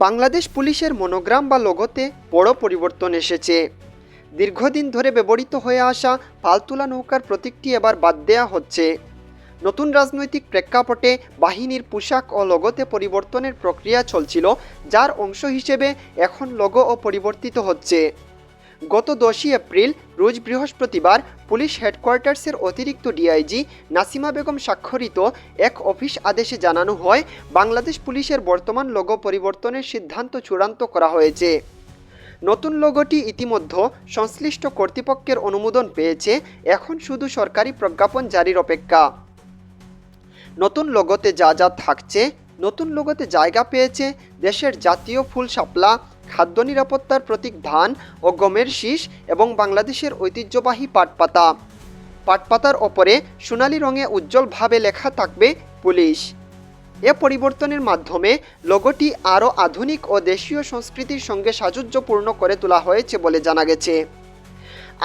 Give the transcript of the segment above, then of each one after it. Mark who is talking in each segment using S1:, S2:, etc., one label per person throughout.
S1: বাংলাদেশ পুলিশের মনোগ্রাম বা লোগোতে বড় পরিবর্তন এসেছে। দীর্ঘদিন ধরে ব্যবহৃত হয়ে আসা পালতোলা নৌকার প্রতীকটি এবার বাদ দেওয়া হচ্ছে। নতুন রাজনৈতিক প্রেক্ষাপটে বাহিনীর পোশাক ও লোগোতে পরিবর্তনের প্রক্রিয়া চলছিল, যার অংশ হিসেবে এখন লোগোও পরিবর্তিত হচ্ছে। গত 10ই এপ্রিল রোজ বৃহস্পতিবার পুলিশ হেডকোয়ার্টার্সের অতিরিক্ত ডিআইজি নাসিমা বেগম স্বাক্ষরিত এক অফিস আদেশে জানানো হয়, বাংলাদেশ পুলিশের বর্তমান লোগো পরিবর্তনের সিদ্ধান্ত চূড়ান্ত করা হয়েছে। নতুন লোগোটি ইতিমধ্যে সংশ্লিষ্ট কর্তৃপক্ষের অনুমোদন পেয়েছে, এখন শুধু সরকারি প্রজ্ঞাপন জারির অপেক্ষা। নতুন লোগোতে যা যা থাকছে: নতুন লোগোতে জায়গা পেয়েছে দেশের জাতীয় ফুল শাপলা, খাদ্য নিরাপত্তার প্রতীক ধান ও গমের শীষ এবং বাংলাদেশের ঐতিহ্যবাহী পাটপাতা। পাটপাতার ওপরে সোনালি রঙে উজ্জ্বলভাবে লেখা থাকবে পুলিশ। এ পরিবর্তনের মাধ্যমে লোগোটি আরও আধুনিক ও দেশীয় সংস্কৃতির সঙ্গে সাযুজ্যপূর্ণ করে তোলা হয়েছে বলে জানা গেছে।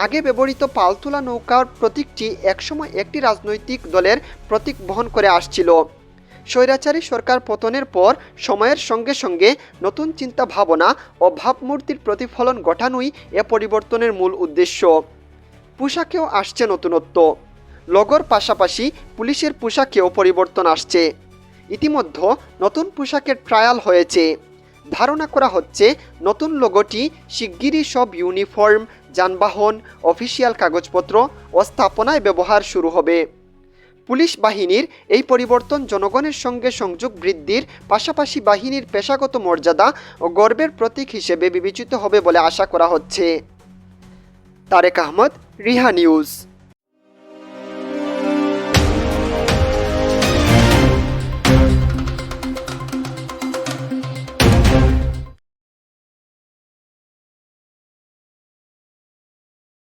S1: আগে ব্যবহৃত পালতোলা নৌকার প্রতীকটি একসময় একটি রাজনৈতিক দলের প্রতীক বহন করে আসছিল। স্বৈরাচারী সরকার পতনের পর সময়ের সঙ্গে সঙ্গে নতুন চিন্তা ভাবনা ও ভাবমূর্তির প্রতিফলন ঘটানোই এ পরিবর্তনের মূল উদ্দেশ্য। পোশাকেও আসছে নতুনত্ব। লোগোর পাশাপাশি পুলিশের পোশাকেও পরিবর্তন আসছে। ইতিমধ্যে নতুন পোশাকের ট্রায়াল হয়েছে। ধারণা করা হচ্ছে নতুন লোগোটি শিগগিরই সব ইউনিফর্ম, যানবাহন, অফিসিয়াল কাগজপত্র ও স্থাপনায় ব্যবহার শুরু হবে। পুলিশ বাহিনীর এই পরিবর্তন জনগণের সঙ্গে সংযোগ বৃদ্ধির পাশাপাশি বাহিনীর পেশাগত মর্যাদা ও গর্বের প্রতীক হিসেবে বিবেচিত হবে বলে আশা করা হচ্ছে। তারেক আহমদ, রিহা নিউজ।